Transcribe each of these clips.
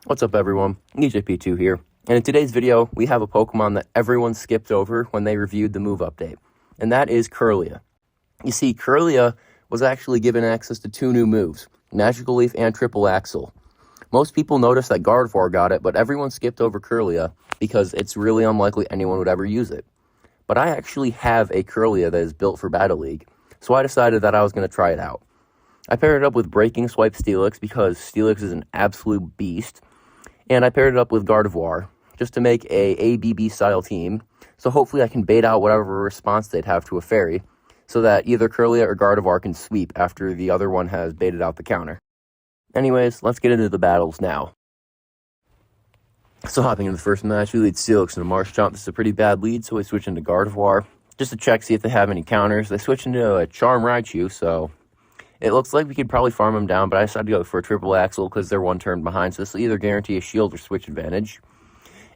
What's up everyone, EJP2 here, and in today's video we have a Pokemon that everyone skipped over when they reviewed the move update, and that is Kirlia. You see, Kirlia was actually given access to two new moves, Magical Leaf and Triple Axle. Most people noticed that Gardevoir got it, but everyone skipped over Kirlia because it's really unlikely anyone would ever use it. But I actually have a Kirlia that is built for Battle League, so I decided that I was going to try it out. I paired it up with Breaking Swipe Steelix because Steelix is an absolute beast. And I paired it up with Gardevoir, just to make a ABB style team, so hopefully I can bait out whatever response they'd have to a fairy, so that either Kirlia or Gardevoir can sweep after the other one has baited out the counter. Anyways, let's get into the battles now. So hopping into the first match, we lead Steelix into Marshtomp. This is a pretty bad lead, so we switch into Gardevoir, just to check, see if they have any counters. They switch into a Charm Raichu, so it looks like we could probably farm them down, but I decided to go for a Triple Axle because they're one turn behind, so this will either guarantee a shield or switch advantage.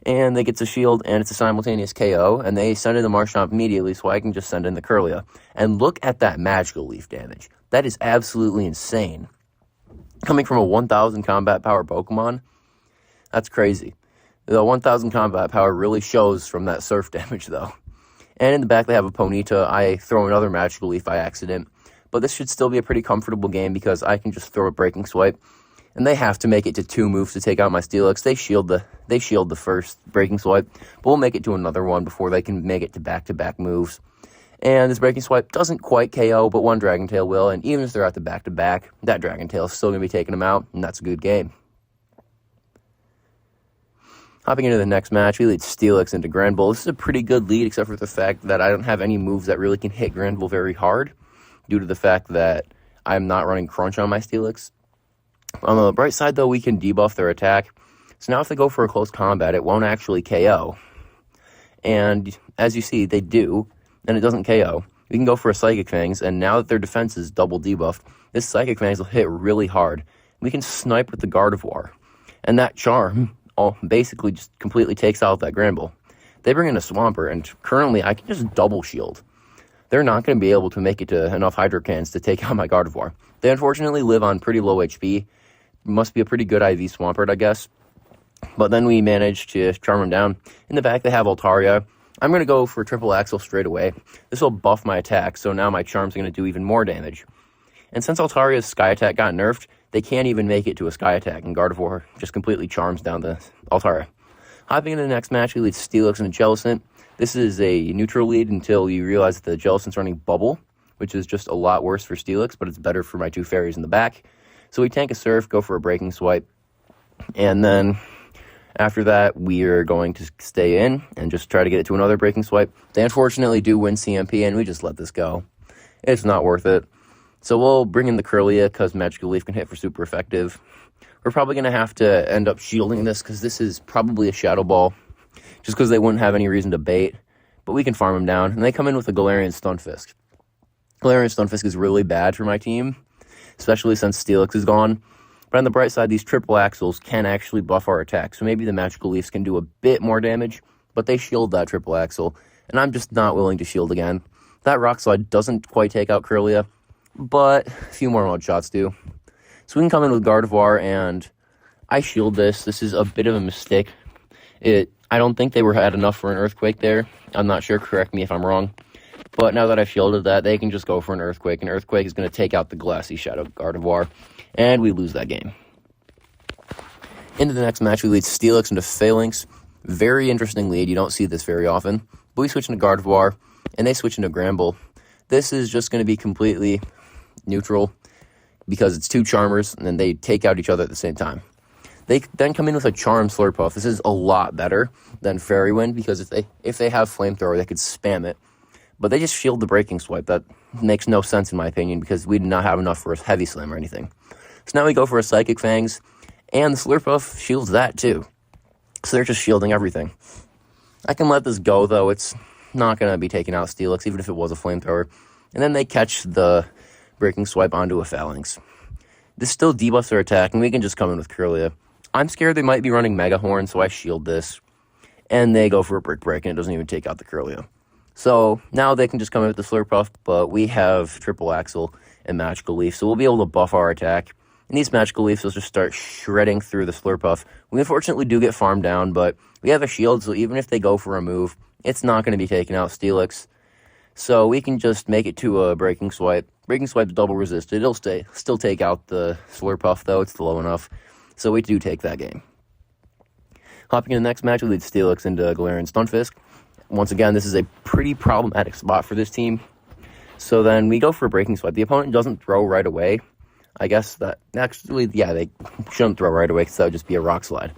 And they get a shield, and it's a simultaneous KO, and they send in the Marshtomp immediately, so I can just send in the Kirlia. And look at that Magical Leaf damage. That is absolutely insane. Coming from a 1000 combat power Pokemon, that's crazy. The 1000 combat power really shows from that surf damage, though. And in the back, they have a Ponyta. I throw another Magical Leaf by accident. But this should still be a pretty comfortable game because I can just throw a Breaking Swipe. And they have to make it to 2 moves to take out my Steelix. They shield the first Breaking Swipe, but we'll make it to another one before they can make it to back-to-back moves. And this Breaking Swipe doesn't quite KO, but one Dragon Tail will. And even if they're at the back-to-back, that Dragon Tail is still going to be taking them out, and that's a good game. Hopping into the next match, we lead Steelix into Granbull. This is a pretty good lead, except for the fact that I don't have any moves that really can hit Granbull very hard, due to the fact that I'm not running Crunch on my Steelix. On the bright side, though, we can debuff their attack. So now if they go for a close combat, it won't actually KO. And as you see, they do, and it doesn't KO. We can go for a Psychic Fangs, and now that their defense is double debuffed, this Psychic Fangs will hit really hard. We can snipe with the Gardevoir. And that Charm basically just completely takes out that Granbull. They bring in a Swampert, and currently I can just double shield. They're not going to be able to make it to enough Hydro Cans to take out my Gardevoir. They unfortunately live on pretty low HP. Must be a pretty good IV Swampert, I guess. But then we managed to charm them down. In the back, they have Altaria. I'm going to go for Triple Axle straight away. This will buff my attack, so now my Charm's going to do even more damage. And since Altaria's Sky Attack got nerfed, they can't even make it to a Sky Attack, and Gardevoir just completely charms down the Altaria. Hopping into the next match, we lead Steelix and Jellicent. This is a neutral lead until you realize that the Jellicent's running Bubble, which is just a lot worse for Steelix, but it's better for my 2 fairies in the back. So we tank a Surf, go for a Breaking Swipe, and then after that, we are going to stay in and just try to get it to another Breaking Swipe. They unfortunately do win CMP, and we just let this go. It's not worth it. So we'll bring in the Kirlia, because Magical Leaf can hit for super effective. We're probably going to have to end up shielding this, because this is probably a Shadow Ball, just because they wouldn't have any reason to bait. But we can farm them down, and they come in with a Galarian Stunfisk. Galarian Stunfisk is really bad for my team, especially since Steelix is gone. But on the bright side, these Triple Axles can actually buff our attack, so maybe the Magical Leafs can do a bit more damage, but they shield that Triple Axle, and I'm just not willing to shield again. That Rock Slide doesn't quite take out Kirlia, but a few more Mud Shots do. So we can come in with Gardevoir, and I shield this. This is a bit of a mistake. I don't think they had enough for an Earthquake there. I'm not sure, correct me if I'm wrong. But now that I've shielded that, they can just go for an Earthquake. An Earthquake is going to take out the Glassy Shadow Gardevoir, and we lose that game. Into the next match, we lead Steelix into Phalanx. Very interesting lead. You don't see this very often. But we switch into Gardevoir, and they switch into Granbull. This is just going to be completely neutral because it's 2 Charmers, and then they take out each other at the same time. They then come in with a Charm Slurpuff. This is a lot better than Fairy Wind, because if they have Flamethrower, they could spam it. But they just shield the Breaking Swipe. That makes no sense in my opinion, because we did not have enough for a Heavy Slam or anything. So now we go for a Psychic Fangs, and the Slurpuff shields that too. So they're just shielding everything. I can let this go, though. It's not going to be taking out Steelix, even if it was a Flamethrower. And then they catch the Breaking Swipe onto a Phalanx. This still debuffs their attack, and we can just come in with Kirlia. I'm scared they might be running Mega Horn, so I shield this. And they go for a Brick Break, and it doesn't even take out the Kirlia. So now they can just come in with the Slurpuff, but we have Triple Axle and Magical Leaf, so we'll be able to buff our attack. And these magical leaves will just start shredding through the Slurpuff. We unfortunately do get farmed down, but we have a shield, so even if they go for a move, it's not going to be taking out Steelix. So we can just make it to a Breaking Swipe. Breaking Swipe's double resisted. It'll still take out the Slurpuff, though. It's low enough. So we do take that game. Hopping in the next match, we lead Steelix into Galarian Stunfisk. Once again, this is a pretty problematic spot for this team. So then we go for a Breaking Swipe. The opponent doesn't throw right away. I guess that actually, yeah, they shouldn't throw right away because that would just be a Rock Slide.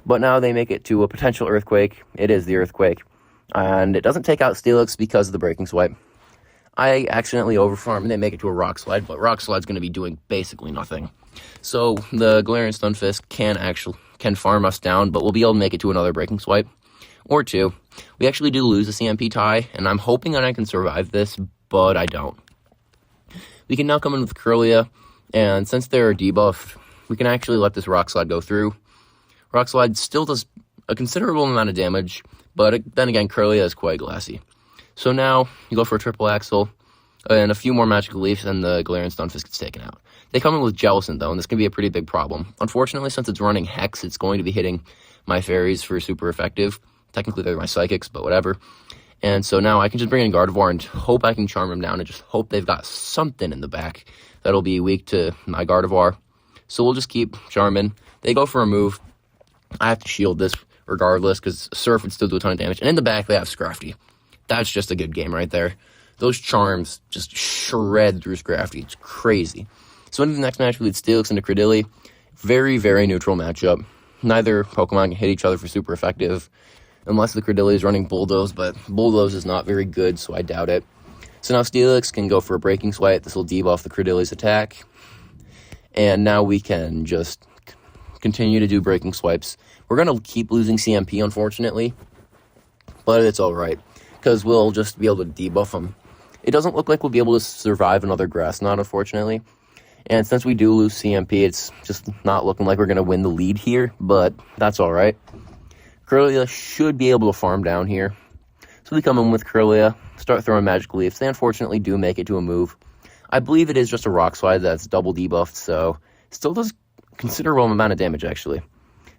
But now they make it to a potential Earthquake. It is the Earthquake. And it doesn't take out Steelix because of the Breaking Swipe. I accidentally overfarm and they make it to a Rock Slide, but Rock Slide's going to be doing basically nothing. So the Galarian Stunfisk can farm us down, but we'll be able to make it to another Breaking Swipe or two. We actually do lose a CMP tie, and I'm hoping that I can survive this, but I don't. We can now come in with Kirlia, and since they're debuffed, we can actually let this Rock Slide go through. Rock Slide still does a considerable amount of damage, but then again, Kirlia is quite glassy. So now, you go for a triple axle, and a few more magical leaves, and the Galarian Stunfisk gets taken out. They come in with Jellicent, though, and this can be a pretty big problem. Unfortunately, since it's running Hex, it's going to be hitting my fairies for super effective. Technically, they're my psychics, but whatever. And so now I can just bring in Gardevoir and hope I can charm them down, and just hope they've got something in the back that'll be weak to my Gardevoir. So we'll just keep charming. They go for a move. I have to shield this regardless, because Surf would still do a ton of damage. And in the back, they have Scrafty. That's just a good game right there. Those charms just shred through Scrafty. It's crazy. So into the next match, we lead Steelix into Credilli. Very, very neutral matchup. Neither Pokemon can hit each other for super effective, unless the Credilli is running Bulldoze, but Bulldoze is not very good, so I doubt it. So now Steelix can go for a Breaking Swipe. This will debuff the Credilli's attack. And now we can just continue to do Breaking Swipes. We're going to keep losing CMP, unfortunately, but it's alright, because we'll just be able to debuff them. It doesn't look like we'll be able to survive another Grass Knot, unfortunately. And since we do lose CMP, it's just not looking like we're going to win the lead here, but that's alright. Kirlia should be able to farm down here. So we come in with Kirlia, start throwing Magical Leafs. They unfortunately do make it to a move. I believe it is just a Rock Slide that's double debuffed, so it still does a considerable amount of damage, actually.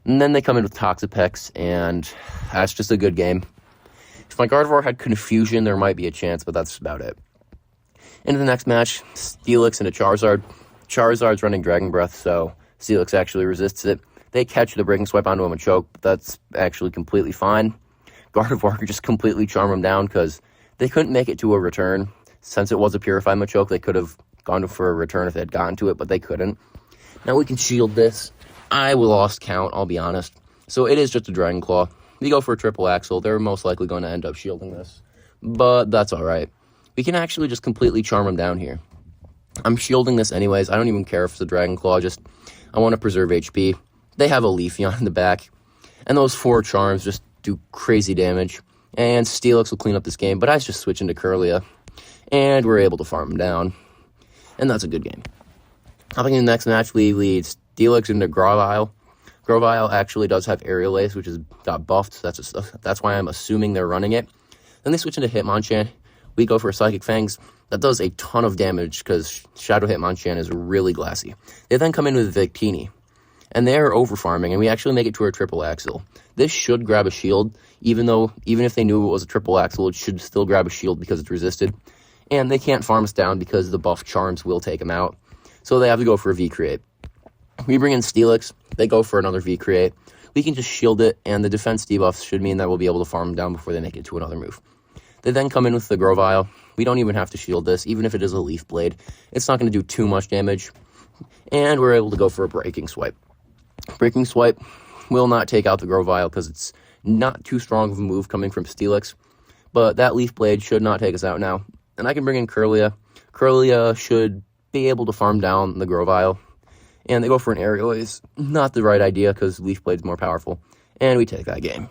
And then they come in with Toxapex, and that's just a good game. If my Gardevoir had Confusion, there might be a chance, but that's about it. Into the next match, Steelix into Charizard. Charizard's running Dragon Breath, so Steelix actually resists it. They catch the Breaking Swipe onto him and choke, but that's actually completely fine. Gardevoir could just completely charm him down because they couldn't make it to a return. Since it was a Purified Machoke, they could have gone for a return if they had gotten to it, but they couldn't. Now we can shield this. I lost count, I'll be honest. So it is just a Dragon Claw. We go for a triple axle. They're most likely going to end up shielding this, but that's alright. We can actually just completely charm him down here. I'm shielding this anyways. I don't even care if it's a Dragon Claw. I want to preserve HP. They have a Leafeon in the back, and those 4 charms just do crazy damage. And Steelix will clean up this game, but I just switch into Kirlia, and we're able to farm him down, and that's a good game. Hopping in the next match, we lead Steelix into Grovyle. Grovyle actually does have Aerial Ace, which has got buffed. That's why I'm assuming they're running it. Then they switch into Hitmonchan. We go for a Psychic Fangs. That does a ton of damage because Shadow Hitmonchan is really glassy. They then come in with Victini, and they're over-farming, and we actually make it to our triple axle. This should grab a shield, even if they knew it was a triple axle, it should still grab a shield because it's resisted. And they can't farm us down because the buff charms will take them out. So they have to go for a V-Create. We bring in Steelix, they go for another V-Create. We can just shield it, and the defense debuffs should mean that we'll be able to farm them down before they make it to another move. They then come in with the Grovyle. We don't even have to shield this, even if it is a Leaf Blade. It's not going to do too much damage. And we're able to go for a Breaking Swipe. Breaking Swipe will not take out the Grovyle because it's not too strong of a move coming from Steelix. But that Leaf Blade should not take us out now. And I can bring in Kirlia. Kirlia should be able to farm down the Grovyle. And they go for an Aerial Ace. Not the right idea because Leaf Blade's more powerful. And we take that game.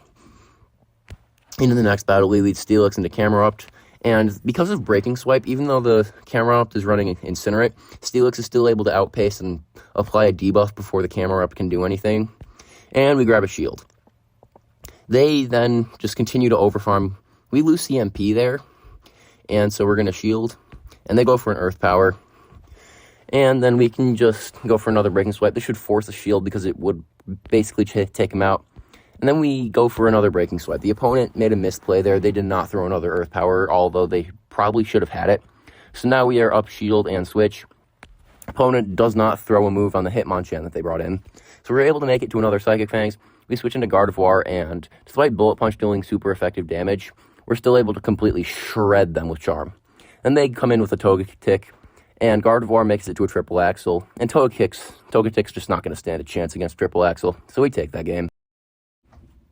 Into the next battle, we lead Steelix into Camerupt. And because of Breaking Swipe, even though the Camerupt is running Incinerate, Steelix is still able to outpace and apply a debuff before the Camerupt can do anything. And we grab a shield. They then just continue to overfarm. We lose CMP there. And so we're going to shield. And they go for an Earth Power. And then we can just go for another breaking swipe. This should force a shield because it would basically take him out. And then we go for another breaking swipe. The opponent made a misplay there. They did not throw another earth power, although they probably should have had it. So now we are up shield and switch. Opponent does not throw a move on the Hitmonchan that they brought in. So we're able to make it to another Psychic Fangs. We switch into Gardevoir, and despite Bullet Punch dealing super effective damage, we're still able to completely shred them with Charm. Then they come in with a Togetic, and Gardevoir makes it to a Triple Axle, and Togetic's just not going to stand a chance against Triple Axle, so we take that game.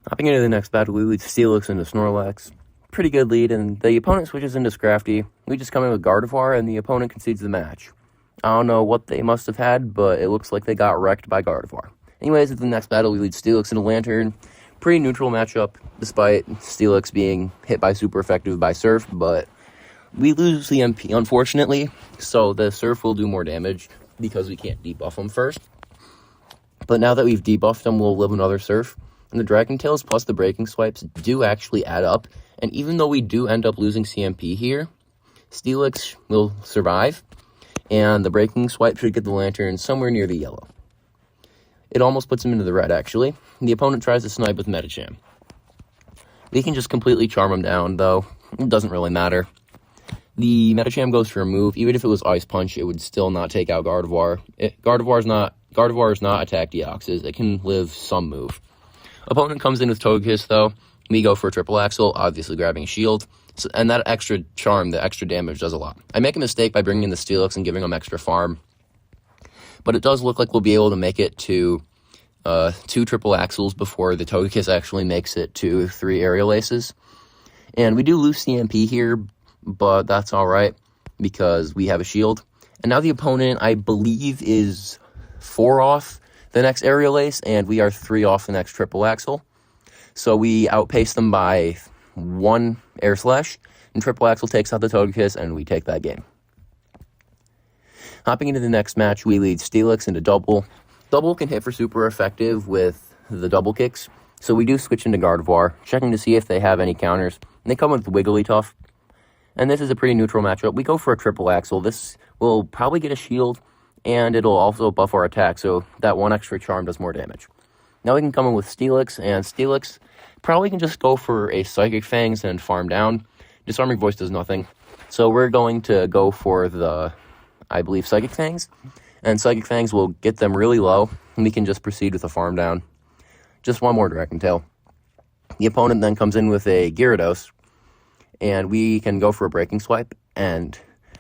Hopping into the next battle, we lead Steelix into Snorlax. Pretty good lead, and the opponent switches into Scrafty. We just come in with Gardevoir, and the opponent concedes the match. I don't know what they must have had, but it looks like they got wrecked by Gardevoir. Anyways, at the next battle, we lead Steelix into Lantern. Pretty neutral matchup, despite Steelix being hit by super effective by Surf, but we lose the MP, unfortunately, so the Surf will do more damage because we can't debuff him first. But now that we've debuffed him, we'll live another Surf. And the Dragon Tails plus the Breaking Swipes do actually add up, and even though we do end up losing CMP here, Steelix will survive, and the Breaking Swipe should get the Lantern somewhere near the yellow. It almost puts him into the red, actually. The opponent tries to snipe with Medicham. We can just completely charm him down, though. It doesn't really matter. The Medicham goes for a move. Even if it was Ice Punch, it would still not take out Gardevoir. Gardevoir is not attack Deoxys. It can live some move. Opponent comes in with Togekiss, though. We go for a Triple Axle, obviously grabbing a shield. So, and that extra charm, the extra damage, does a lot. I make a mistake by bringing in the Steelix and giving him extra farm. But it does look like we'll be able to make it to 2 Triple Axles before the Togekiss actually makes it to 3 Aerial Aces. And we do lose CMP here, but that's alright because we have a shield. And now the opponent, I believe, is 4 off the next Aerial Ace, and we are 3 off the next Triple Axle. So we outpace them by 1 Air Slash, and Triple Axle takes out the Togekiss, and we take that game. Hopping into the next match, we lead Steelix into Double. Double can hit for super effective with the double kicks, so we do switch into Gardevoir, checking to see if they have any counters. And they come with Wigglytuff, and this is a pretty neutral matchup. We go for a Triple Axle. This will probably get a shield, and it'll also buff our attack, so that 1 extra charm does more damage. Now we can come in with Steelix, and Steelix probably can just go for a Psychic Fangs and farm down. Disarming Voice does nothing, so we're going to go for the, I believe, Psychic Fangs, and Psychic Fangs will get them really low, and we can just proceed with a farm down. Just 1 more Dragon Tail. The opponent then comes in with a Gyarados, and we can go for a Breaking Swipe, and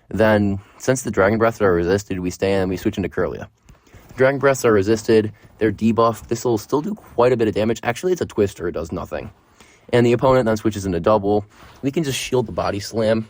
then, since the Dragon Breaths are resisted, we stay in and we switch into Kirlia. Dragon Breaths are resisted, they're debuffed, this will still do quite a bit of damage. Actually, it's a Twister, it does nothing. And the opponent then switches into Double. We can just shield the Body Slam,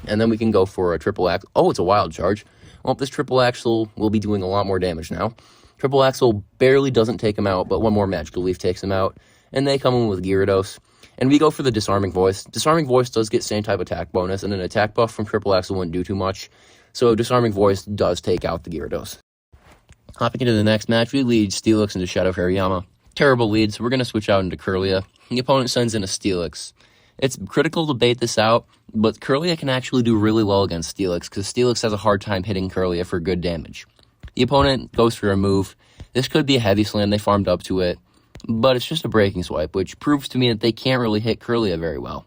and then we can go for a Triple Axle. Oh, it's a Wild Charge. Well, this Triple Axle will be doing a lot more damage now. Triple Axle barely doesn't take him out, but 1 more Magical Leaf takes him out, and they come in with Gyarados. And we go for the Disarming Voice. Disarming Voice does get same type attack bonus, and an attack buff from Triple Axle wouldn't do too much. So Disarming Voice does take out the Gyarados. Hopping into the next match, we lead Steelix into Shadow Hariyama. Terrible lead, so we're going to switch out into Kirlia. The opponent sends in a Steelix. It's critical to bait this out, but Kirlia can actually do really well against Steelix, because Steelix has a hard time hitting Kirlia for good damage. The opponent goes for a move. This could be a Heavy Slam, they farmed up to it, but it's just a Breaking Swipe, which proves to me that they can't really hit Kirlia very well.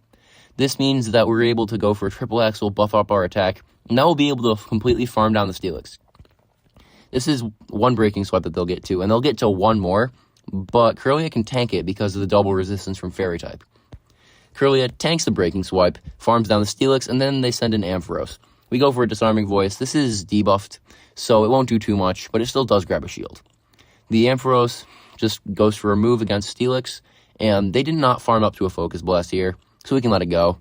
This means that we're able to go for a Triple Axle, buff up our attack, and now we'll be able to completely farm down the Steelix. This is 1 Breaking Swipe that they'll get to, and they'll get to 1 more, but Kirlia can tank it because of the double resistance from Fairy type. Kirlia tanks the Breaking Swipe, farms down the Steelix, and then they send in Ampharos. We go for a Disarming Voice. This is debuffed, so it won't do too much, but it still does grab a shield. The Ampharos just goes for a move against Steelix, and they did not farm up to a Focus Blast here, so we can let it go.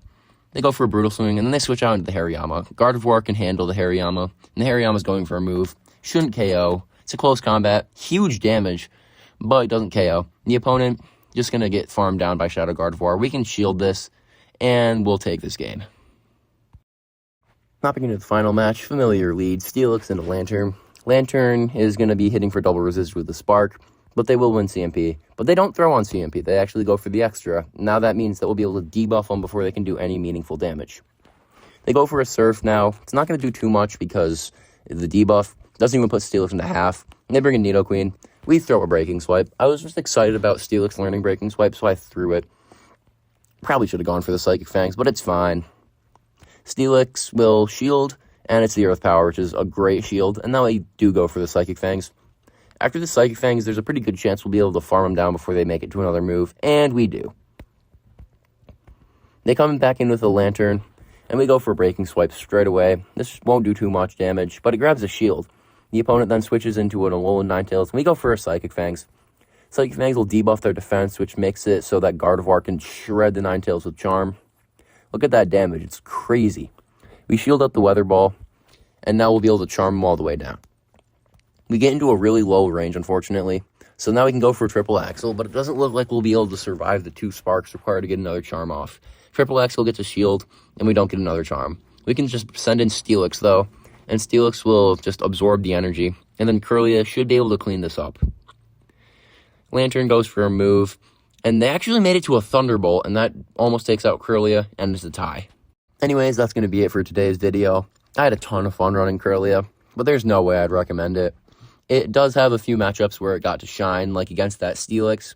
They go for a Brutal Swing, and then they switch out into the Hariyama. Gardevoir can handle the Hariyama, and the Hariyama's going for a move. Shouldn't KO. It's a close combat. Huge damage, but it doesn't KO. The opponent just going to get farmed down by Shadow Gardevoir. We can shield this, and we'll take this game. Hopping into the final match, familiar lead, Steelix into Lantern. Lantern is going to be hitting for double resist with the Spark, but they will win CMP. But they don't throw on CMP. They actually go for the extra. Now that means that we'll be able to debuff them before they can do any meaningful damage. They go for a Surf now. It's not going to do too much because the debuff, Doesn't even put Steelix into half. They bring in Nidoqueen. We throw a Breaking Swipe. I was just excited about Steelix learning Breaking Swipe, so I threw it. Probably should have gone for the Psychic Fangs, but it's fine. Steelix will shield, and it's the Earth Power, which is a great shield, and now I do go for the Psychic Fangs. After the Psychic Fangs, there's a pretty good chance we'll be able to farm them down before they make it to another move, and we do. They come back in with a Lantern, and we go for a Breaking Swipe straight away. This won't do too much damage, but it grabs a shield. The opponent then switches into an Alolan Ninetales, and we go for a Psychic Fangs. Psychic Fangs will debuff their defense, which makes it so that Gardevoir can shred the Ninetales with Charm. Look at that damage, it's crazy. We shield up the Weather Ball, and now we'll be able to Charm them all the way down. We get into a really low range, unfortunately, so now we can go for a Triple Axle, but it doesn't look like we'll be able to survive the 2 Sparks required to get another Charm off. Triple Axle gets a shield, and we don't get another Charm. We can just send in Steelix, though, and Steelix will just absorb the energy, and then Kirlia should be able to clean this up. Lantern goes for a move, and they actually made it to a Thunderbolt, and that almost takes out Kirlia, and it's a tie. Anyways, that's going to be it for today's video. I had a ton of fun running Kirlia, but there's no way I'd recommend it. It does have a few matchups where it got to shine, like against that Steelix,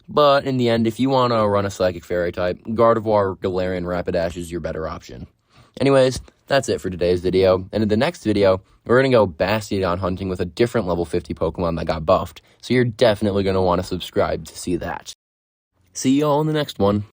but in the end, if you want to run a Psychic Fairy type, Gardevoir or Galarian Rapidash is your better option. Anyways, that's it for today's video, and in the next video, we're going to go Bastiodon hunting with a different level 50 Pokemon that got buffed, so you're definitely going to want to subscribe to see that. See you all in the next one.